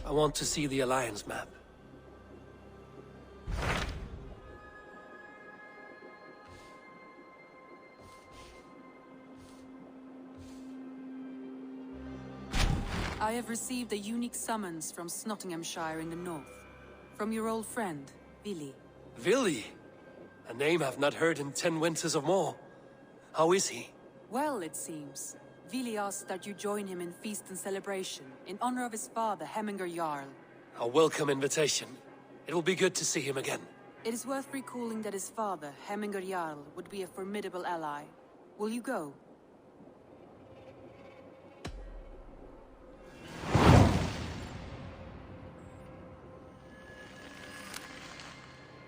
I want to see the Alliance map. I have received a unique summons from Nottinghamshire in the north. From your old friend, Vili. Vili? A name I've not heard in 10 winters or more. How is he? Well, it seems. Vili asked that you join him in feast and celebration, in honor of his father, Hemminger Jarl. A welcome invitation. It will be good to see him again. It is worth recalling that his father, Hemminger Jarl, would be a formidable ally. Will you go?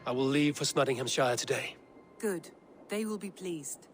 I will leave for Nottinghamshire today. Good. They will be pleased.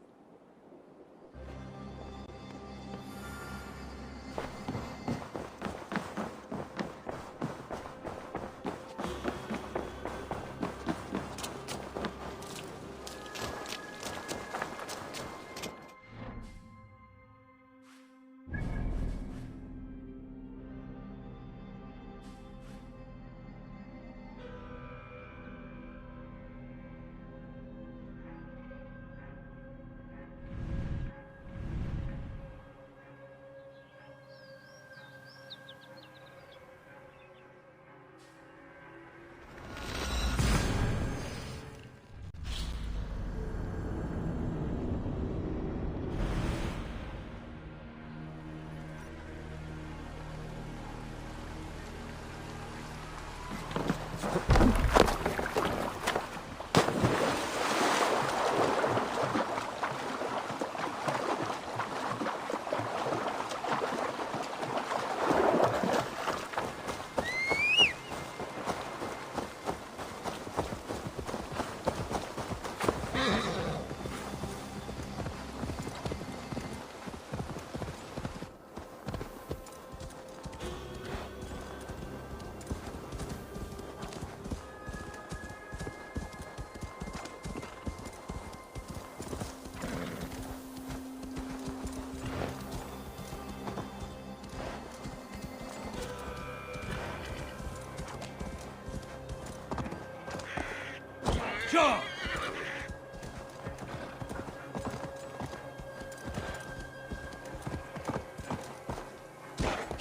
Sure.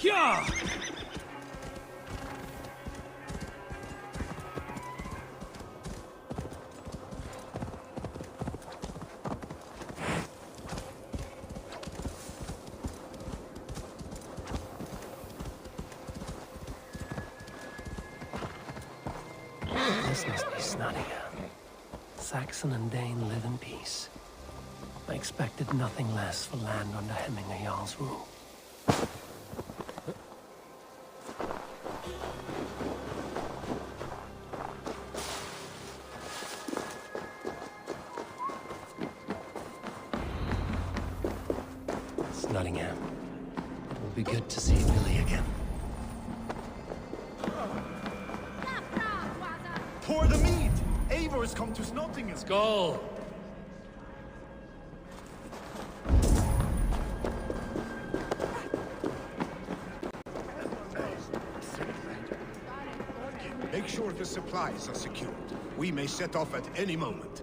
Yeah. This must be Nottingham. Saxon and Dane live in peace. I expected nothing less for land under Hemminger Jarl's rule. It's Nottingham. It will be good to see Vili again. Pour the mead! Eivor's come to Nottingham. Skull! Make sure the supplies are secured. We may set off at any moment.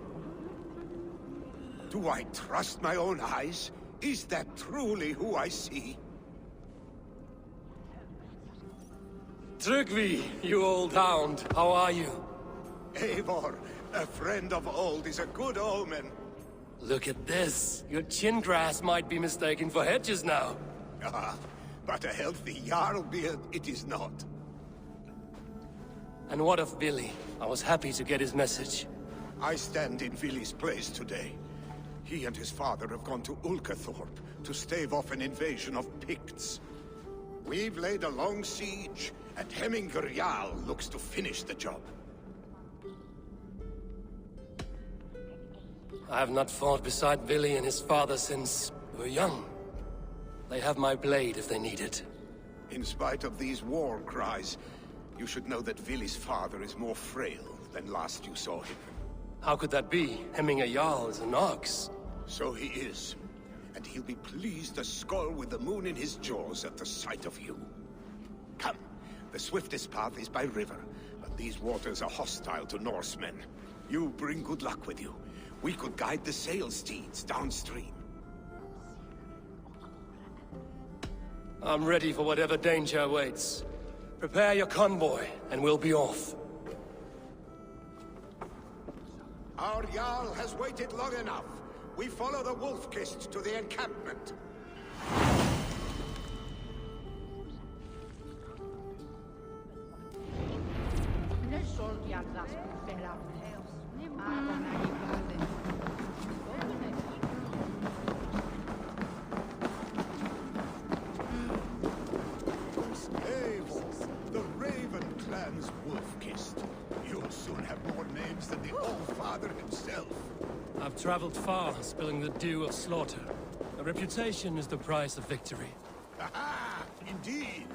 Do I trust my own eyes? Is that truly who I see? Trygvi, you old hound, how are you? Eivor, a friend of old is a good omen. Look at this. Your chin grass might be mistaken for hedges now. Ah, but a healthy Jarl beard it is not. And what of Vili? I was happy to get his message. I stand in Vili's place today. He and his father have gone to Ulkathorpe to stave off an invasion of Picts. We've laid a long siege, and Hemminger Jarl looks to finish the job. I have not fought beside Vili and his father since we were young. They have my blade if they need it. In spite of these war cries, you should know that Vili's father is more frail than last you saw him. How could that be? Hemminger Jarl is an ox. So he is. And he'll be pleased as Skull with the moon in his jaws at the sight of you. Come, The swiftest path is by river, but these waters are hostile to Norsemen. You bring good luck with you. We could guide the sail steeds downstream. I'm ready for whatever danger awaits. Prepare your convoy, and we'll be off. Our Jarl has waited long enough. We follow the Wolf-Kist to the encampment. The Raven clan's Wolf-Kist. You'll soon have more names than the All-Father himself. I've traveled far, spilling the dew of slaughter. A reputation is the price of victory. Aha! Indeed!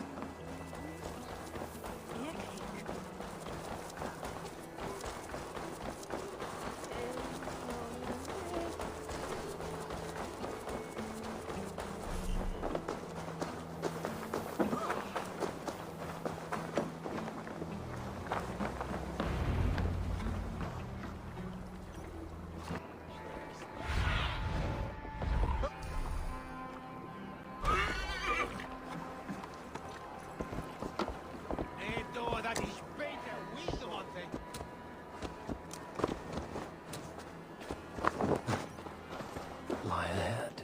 Lie ahead.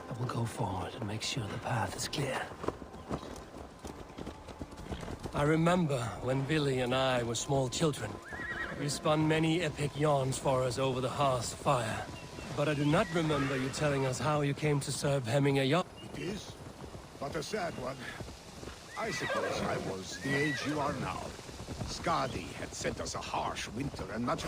I will go forward and make sure the path is clear. I remember when Billy and I were small children. You spun many epic yarns for us over the hearth's fire. But I do not remember you telling us how you came to serve hemming a yacht. It is, but a sad one. I suppose I was the age you are now. Skadi had sent us a harsh winter and much...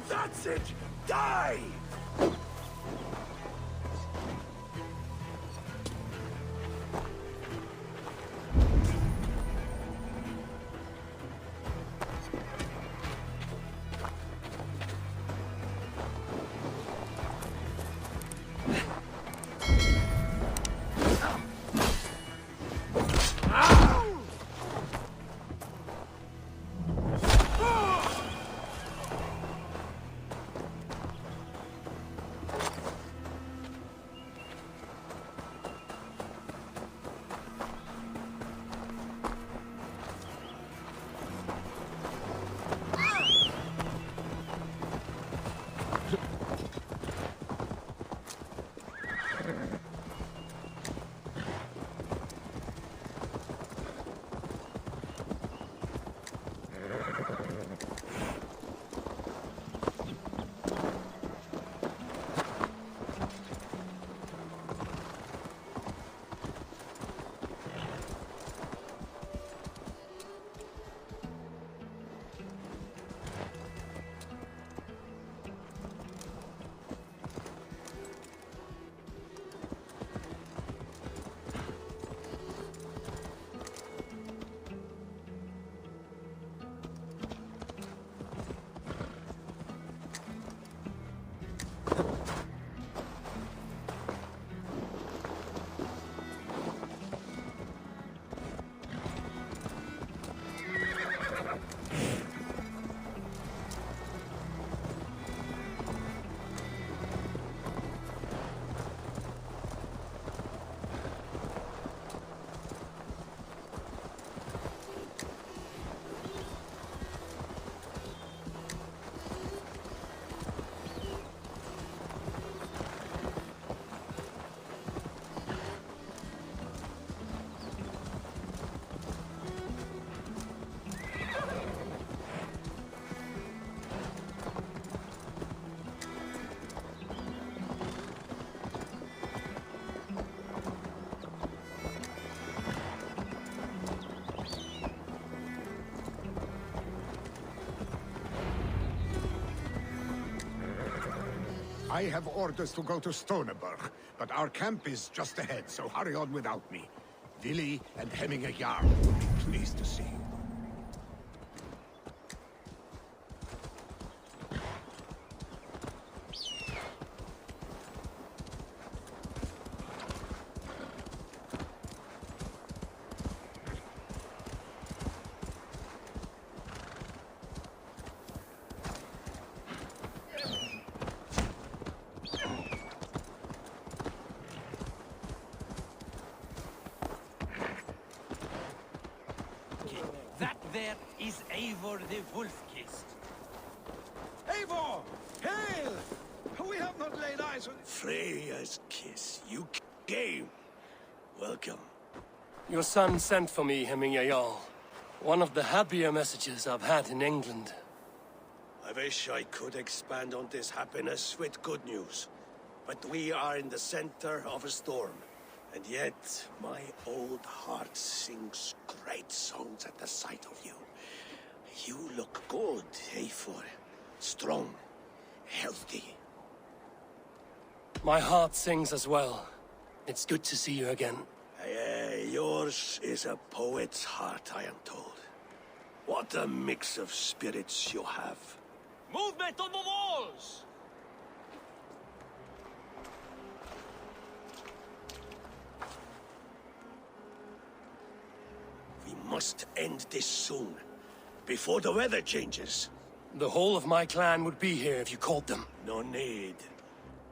That's it! Die! I have orders to go to Stoneberg, but our camp is just ahead, so hurry on without me. Vili and Hemminger Jarl will be pleased to see you. That there is Eivor the Wolf-Kissed. Eivor! Hail! We have not laid eyes on... Freya's kiss. You came. Welcome. Your son sent for me, Hemminger Jarl. One of the happier messages I've had in England. I wish I could expand on this happiness with good news. But we are in the center of a storm. And yet, my old heart sings great songs at the sight of you. You look good, Eivor. Strong, healthy. My heart sings as well. It's good to see you again. Yours is a poet's heart, I am told. What a mix of spirits you have. Movement on the walls! We must end this soon, before the weather changes. The whole of my clan would be here if you called them. No need.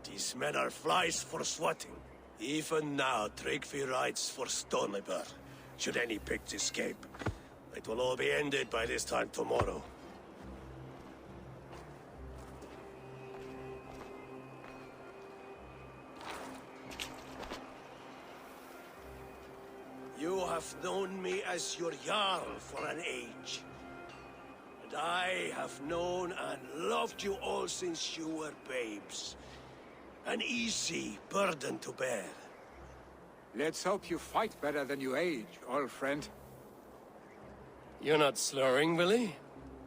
These men are flies for swatting. Even now, Tryggvi rides for Stoneberg, should any Picts escape. It will all be ended by this time tomorrow. You have known me as your Jarl for an age. And I have known and loved you all since you were babes. An easy burden to bear. Let's hope you fight better than you age, old friend. You're not slurring, Willie?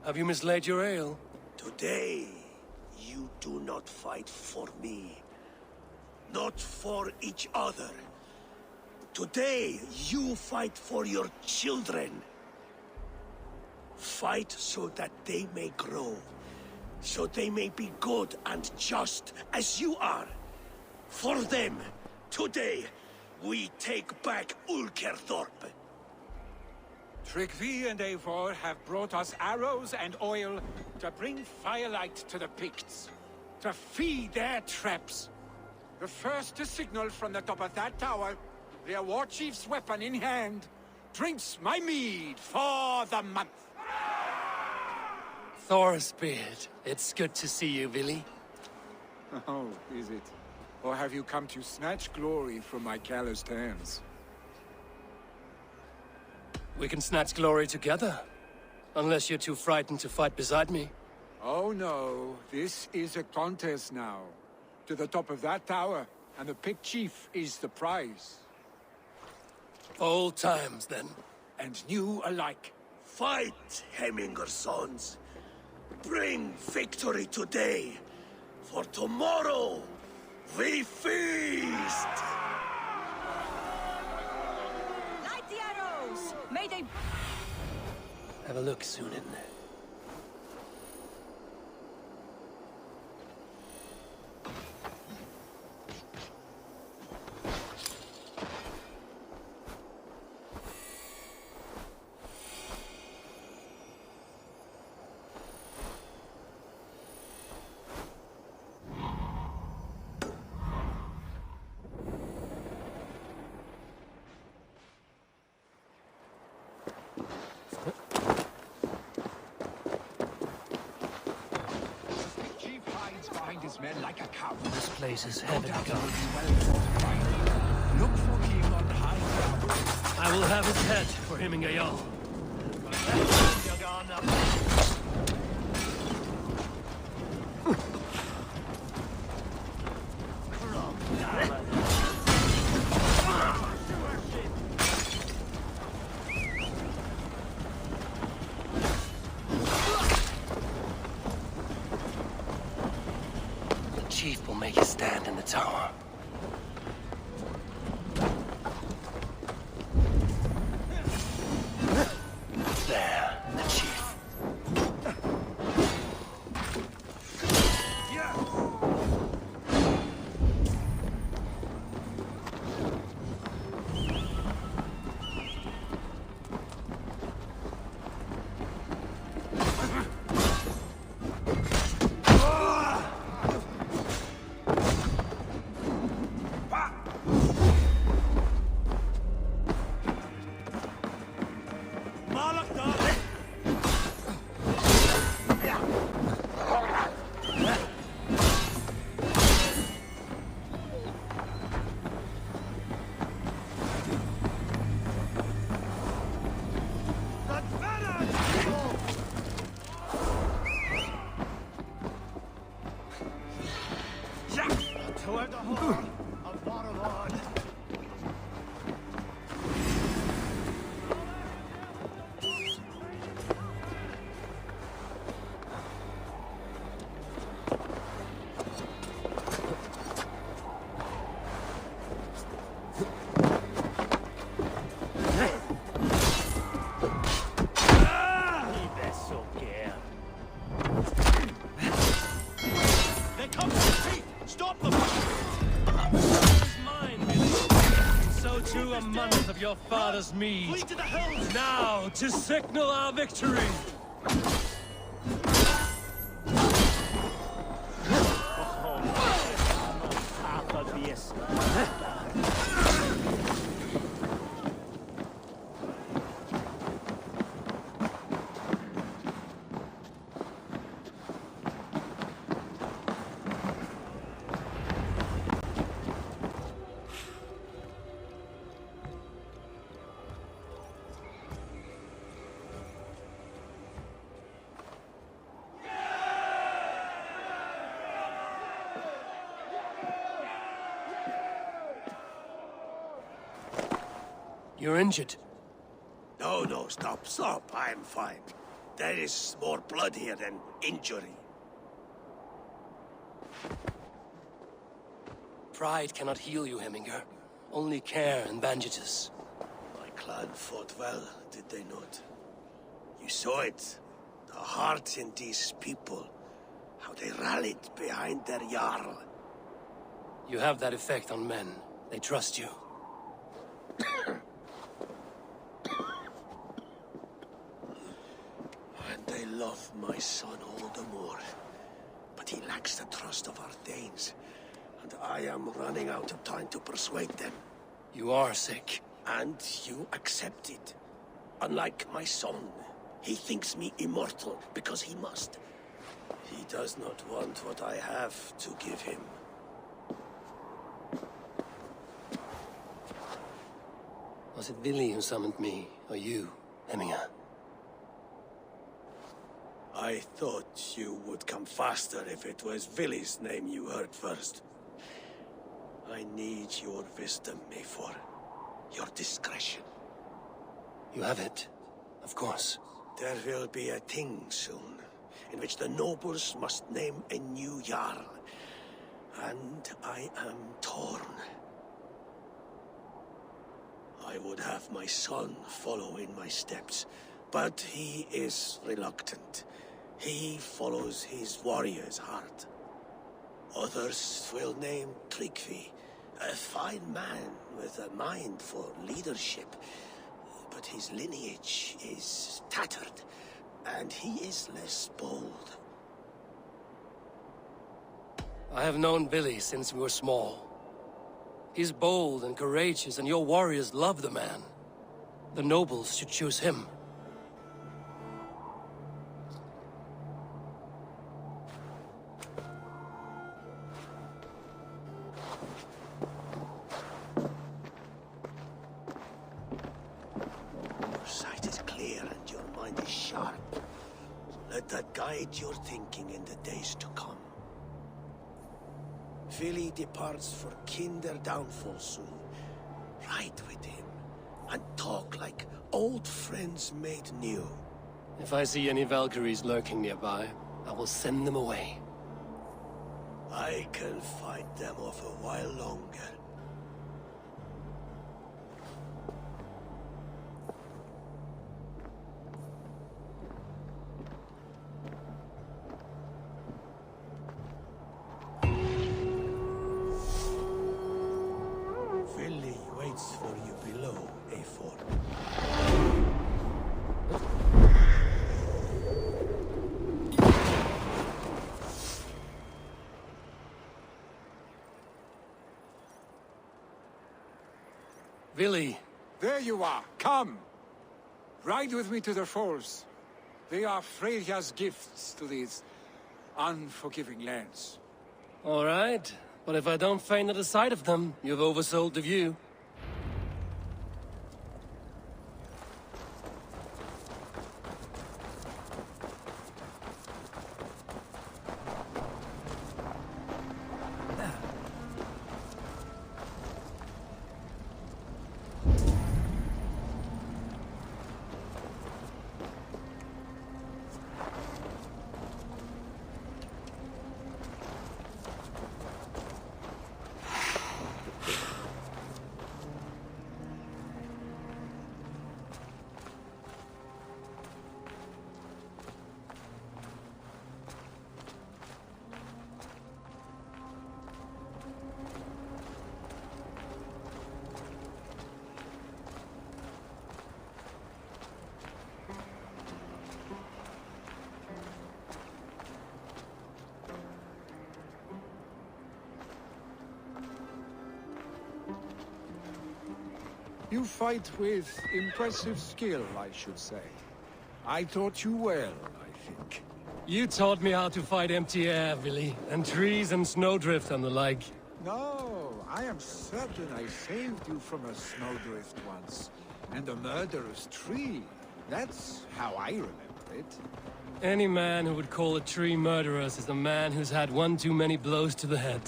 Have you mislaid your ale? Today, you do not fight for me. Not for each other. Today, you fight for your children. Fight so that they may grow. So they may be good and just as you are. For them, today, we take back Ulkerthorpe. Tryggvi and Eivor have brought us arrows and oil to bring firelight to the Picts, to feed their traps. The first to signal from the top of that tower, their war chief's weapon in hand, drinks my mead for the month. Thor's beard. It's good to see you, Willie. Oh, is it? Or have you come to snatch glory from my calloused hands? We can snatch glory together. Unless you're too frightened to fight beside me. Oh no, this is a contest now. To the top of that tower, and the Pict chief is the prize. Old times, then. And new alike. Fight, Hemminger sons. Bring victory today. For tomorrow, we feast! Light the arrows! May they... Have a look, Sunan. Men like a cow. This place is heavily guarded. Look for him on high ground. I will have his head for Hemminger Jarl. The chief will make stand in the tower. There, the chief. Your father's mead. Flee to the hills! Now, to signal our victory! You're injured. No, stop. I'm fine. There is more blood here than injury. Pride cannot heal you, Hemminger. Only care and bandages. My clan fought well, did they not? You saw it. The heart in these people. How they rallied behind their Jarl. You have that effect on men. They trust you. And they love my son all the more. But he lacks the trust of our Danes. And I am running out of time to persuade them. You are sick. And you accept it. Unlike my son, he thinks me immortal because he must. He does not want what I have to give him. Was it Billy who summoned me, or you, Hemminger? I thought you would come faster if it was Villy's name you heard first. I need your wisdom, Mayfor. Your discretion. You have it, of course. There will be a thing soon, in which the nobles must name a new Jarl. And I am torn. I would have my son follow in my steps, but he is reluctant. He follows his warrior's heart. Others will name Tryggvi, a fine man with a mind for leadership. But his lineage is tattered, and he is less bold. I have known Billy since we were small. He's bold and courageous, and your warriors love the man. The nobles should choose him. Your sight is clear and your mind is sharp. Let that guide your thinking in the days to come. Vili departs for Kinder downfall soon. Ride with him, and talk like old friends made new. If I see any Valkyries lurking nearby, I will send them away. I can fight them off a while longer. Vili waits for you below, A4. Vili. There you are. Come. Ride with me to the falls. They are Freya's gifts to these unforgiving lands. All right. But if I don't faint at the sight of them, you've oversold the view. You fight with impressive skill, I should say. I taught you well, I think. You taught me how to fight empty air, Vili, and trees and snowdrift and the like. No, I am certain I saved you from a snowdrift once. And a murderous tree. That's how I remember it. Any man who would call a tree murderous is a man who's had one too many blows to the head.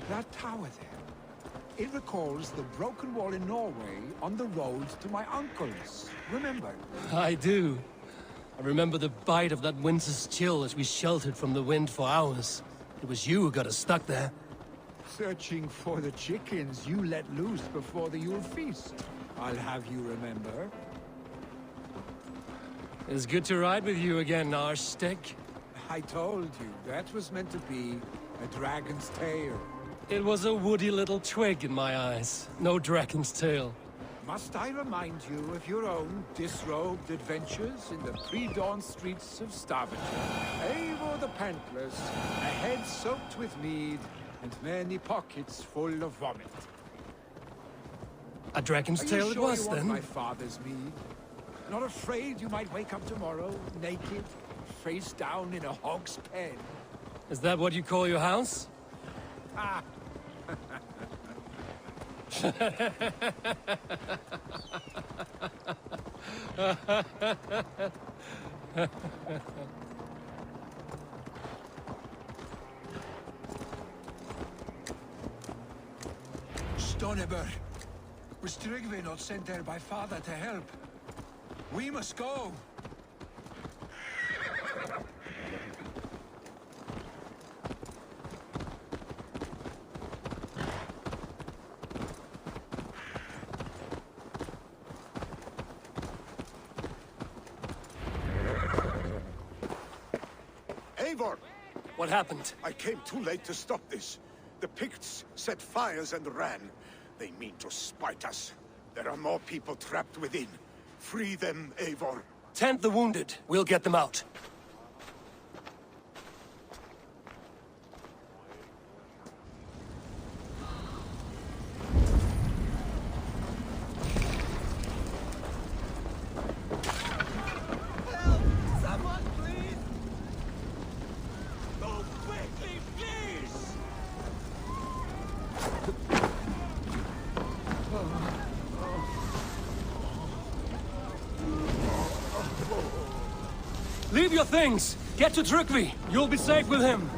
That tower there, it recalls the broken wall in Norway on the road to my uncle's. Remember? I do. I remember the bite of that winter's chill as we sheltered from the wind for hours. It was you who got us stuck there. Searching for the chickens you let loose before the Yule feast. I'll have you remember. It's good to ride with you again, Arstick. I told you, that was meant to be a dragon's tail. It was a woody little twig in my eyes. No dragon's tail. Must I remind you of your own disrobed adventures in the pre-dawn streets of Stavanger? Eivor the Pantless, a head soaked with mead, and many pockets full of vomit. A dragon's tail it was, then? My father's mead? Not afraid you might wake up tomorrow, naked, face down in a hog's pen? Is that what you call your house? Ah! Stoneber, was Tryggvi not sent there by father to help? We must go! Eivor! What happened? I came too late to stop this. The Picts set fires and ran. They mean to spite us. There are more people trapped within. Free them, Eivor. Tend the wounded. We'll get them out. Leave your things! Get to Tryggvi! You'll be safe with him!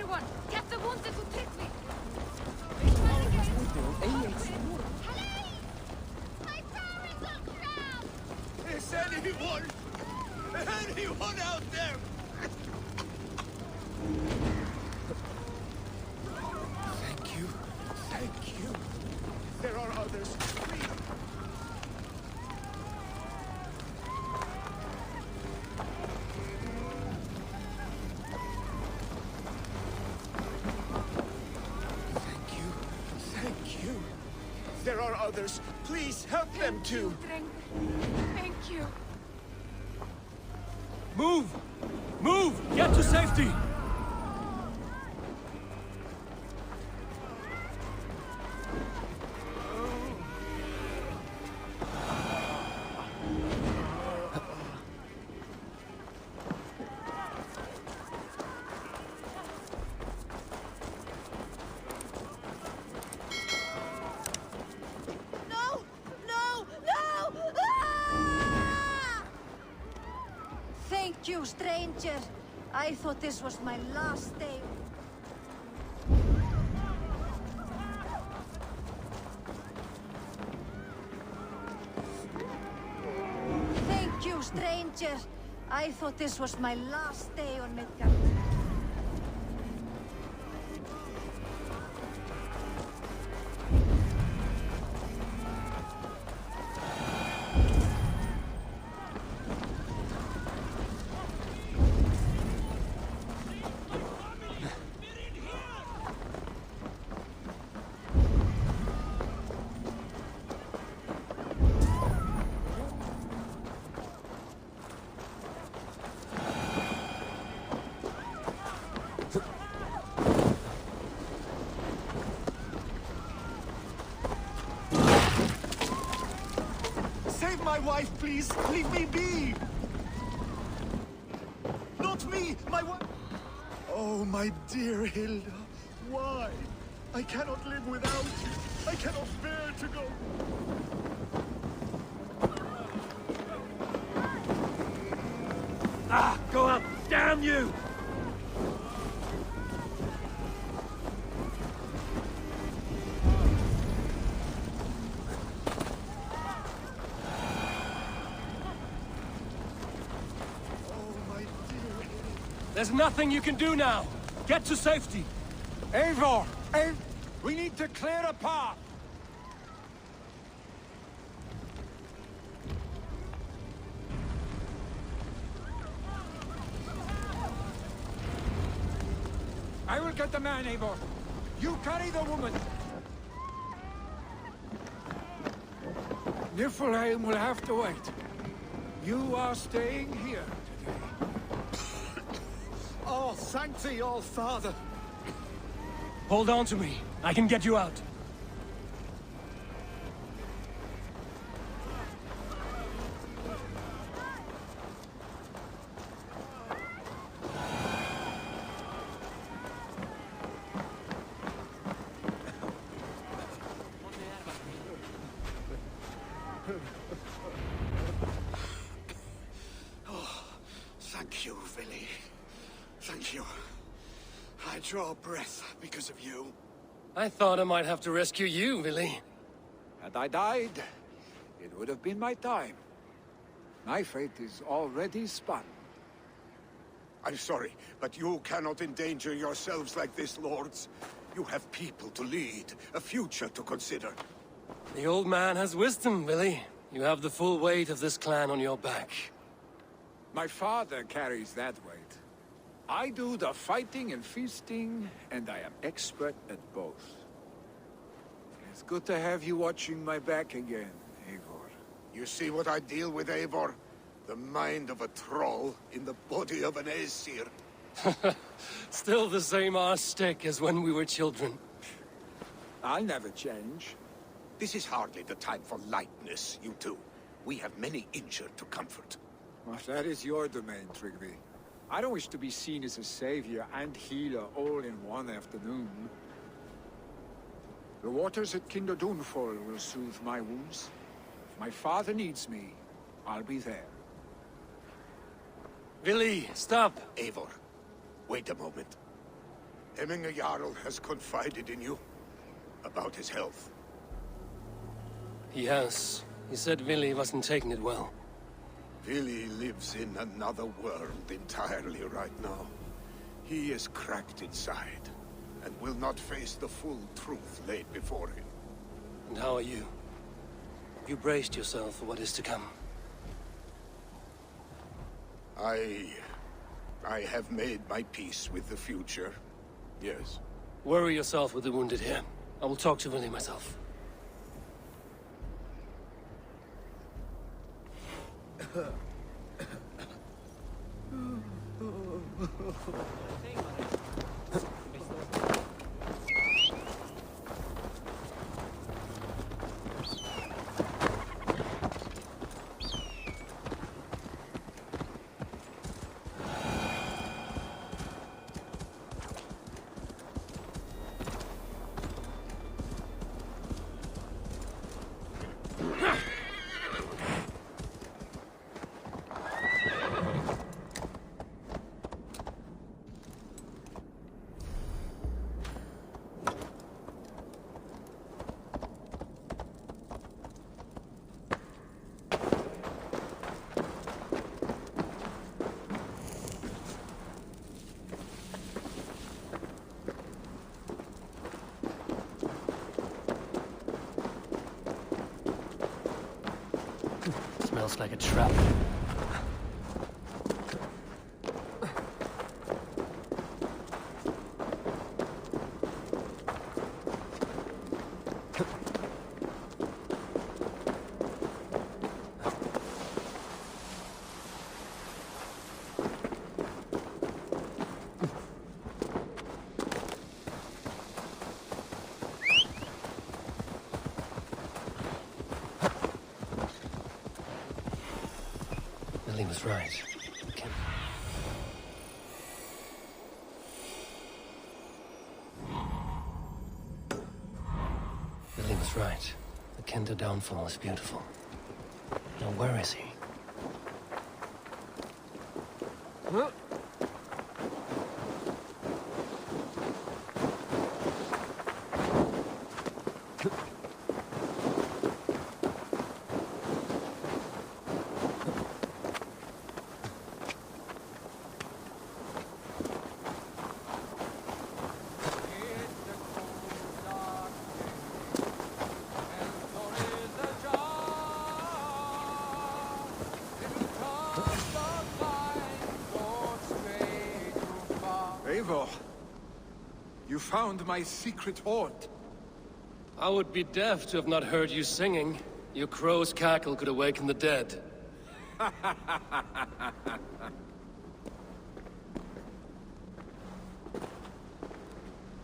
everyone! Get the wounded to Trickley! My power is on ground! Is anyone out there? Thank you. There are others. Please. Thank you. There are others. Please help them too. Thank you. Move! Move! Get to safety! No! No! No! Ah! Thank you, stranger. I thought this was my last day. Thank you, stranger. I thought this was my last day on Midgard. Save my wife, please. Leave me be. Not me, my wife. Oh, my dear Hilda. Why? I cannot live without you. I cannot bear to go. Ah, go up! Damn you! There's nothing you can do now! Get to safety! Eivor! We need to clear a path! I will get the man, Eivor. You carry the woman. Niflheim will have to wait. You are staying here today. Oh, thank thee, all Father. Hold on to me. I can get you out. Thank you, Vili. Thank you. I draw breath because of you. I thought I might have to rescue you, Vili. Had I died, it would have been my time. My fate is already spun. I'm sorry, but you cannot endanger yourselves like this, lords. You have people to lead, a future to consider. The old man has wisdom, Vili. You have the full weight of this clan on your back. My father carries that weight. I do the fighting and feasting, and I am expert at both. It's good to have you watching my back again, Eivor. You see what I deal with, Eivor? The mind of a troll in the body of an Aesir. Still the same arse stick as when we were children. I'll never change. This is hardly the time for lightness, you two. We have many injured to comfort. Well, that is your domain, Trigby. I don't wish to be seen as a savior and healer all in one afternoon. The waters at Kinderdunfall will soothe my wounds. If my father needs me, I'll be there. Vili, stop! Eivor, wait a moment. Hemming Jarl has confided in you about his health. He has. He said Vili wasn't taking it well. Vili lives in another world entirely right now. He is cracked inside, and will not face the full truth laid before him. And how are you? You braced yourself for what is to come. I have made my peace with the future. Yes. Worry yourself with the wounded here. I will talk to Vili myself. Smells like a trap. He was right. Billy was right. The Kinder downfall is beautiful. Now where is he? Huh? You found my secret haunt. I would be deaf to have not heard you singing. Your crow's cackle could awaken the dead.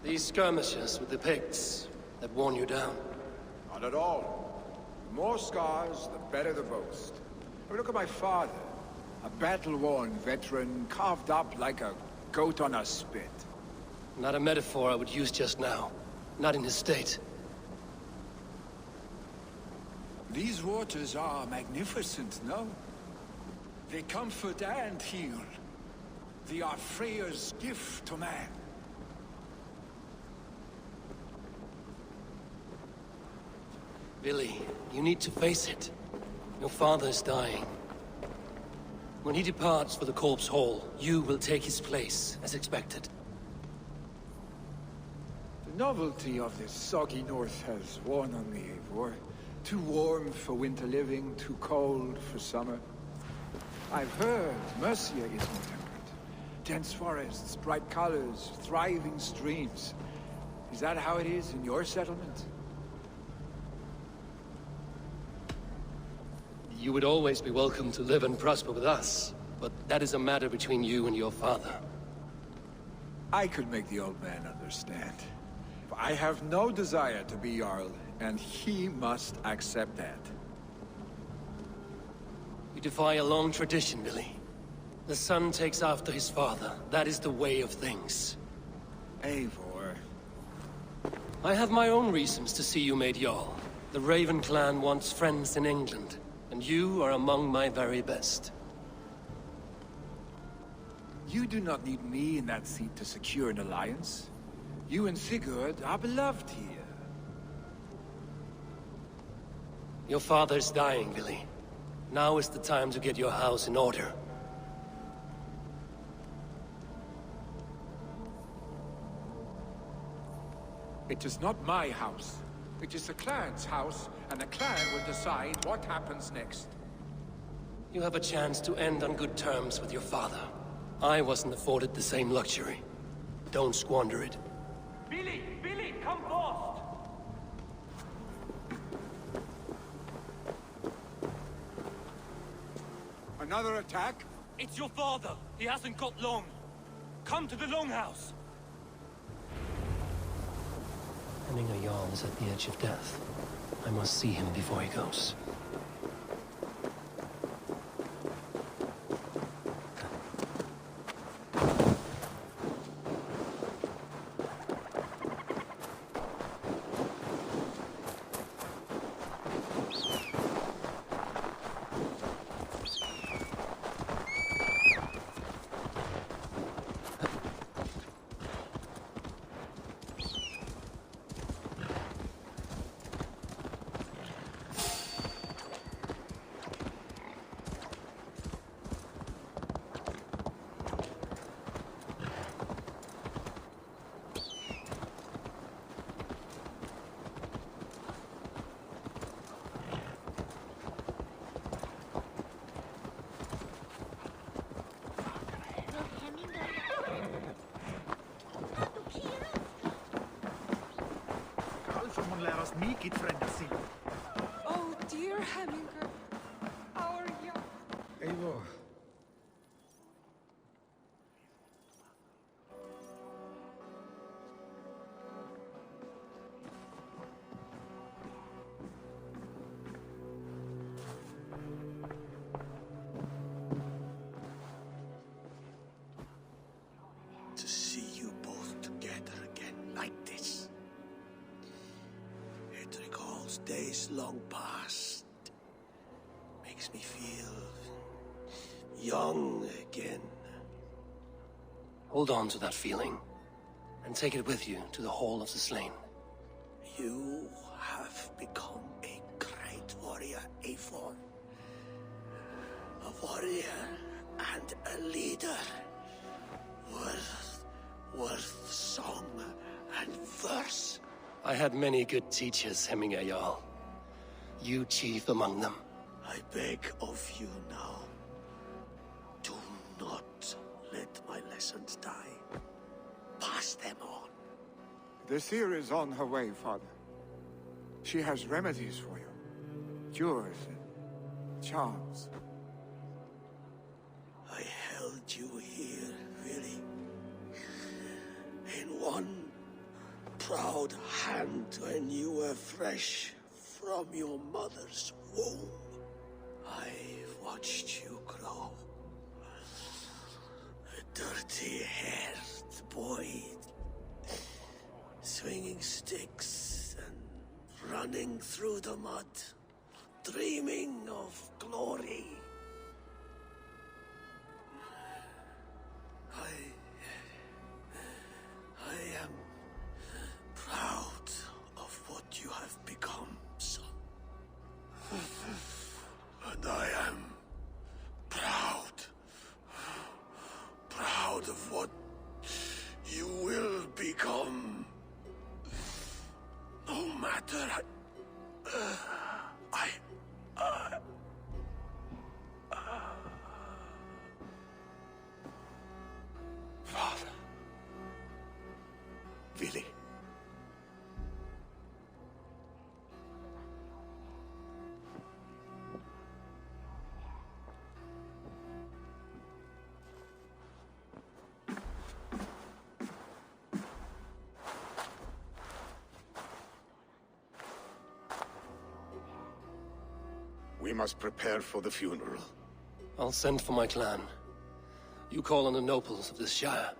These skirmishes with the Picts that worn you down? Not at all. The more scars, the better the boast. I mean, look at my father. A battle-worn veteran, carved up like a goat on a spit. Not a metaphor I would use just now. Not in his state. These waters are magnificent, no? They comfort and heal. They are Freya's gift to man. Billy, you need to face it. Your father is dying. When he departs for the Corpse Hall, you will take his place, as expected. The novelty of this soggy north has worn on me, Eivor. Too warm for winter living, too cold for summer. I've heard Mercia is more temperate. Dense forests, bright colors, thriving streams. Is that how it is in your settlement? You would always be welcome to live and prosper with us, but that is a matter between you and your father. I could make the old man understand. I have no desire to be Jarl, and he must accept that. You defy a long tradition, Billy. The son takes after his father. That is the way of things. Eivor. I have my own reasons to see you made Jarl. The Raven clan wants friends in England, and you are among my very best. You do not need me in that seat to secure an alliance. You and Sigurd are beloved here. Your father's dying, Billy. Now is the time to get your house in order. It is not my house. It is the clan's house, and the clan will decide what happens next. You have a chance to end on good terms with your father. I wasn't afforded the same luxury. Don't squander it. Billy! Billy, come fast! Another attack? It's your father. He hasn't got long. Come to the longhouse. Hemming a Jarl is at the edge of death. I must see him before he goes. Oh, dear Hemminger. Our young... Eivor. To see you both together again like this. It recalls days long past. Makes me feel young again. Hold on to that feeling, and take it with you to the Hall of the Slain. You have become a great warrior, Eivor. A warrior and a leader. Worth song and verse. I had many good teachers, Hemminger Jarl. You chief among them. I beg of you now, do not let my lessons die. Pass them on. The seer is on her way, Father. She has remedies for you. Cures and charms. I held you here, really. In one proud hand when you were fresh from your mother's womb. I've watched you grow. A dirty-haired boy, swinging sticks and running through the mud, dreaming of glory. I am proud of what you have become, son. And I am proud of what you will become. No matter Father. Billy. We must prepare for the funeral. I'll send for my clan. You call on the nobles of this shire.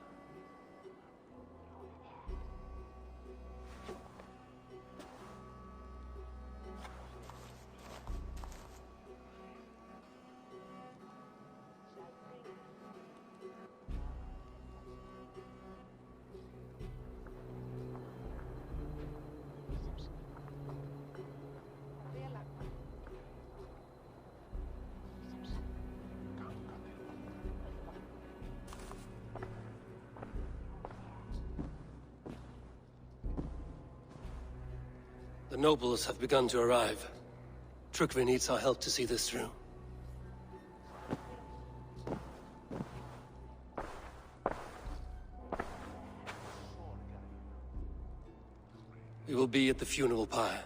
The nobles have begun to arrive. Trukvi needs our help to see this through. We will be at the funeral pyre,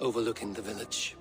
overlooking the village.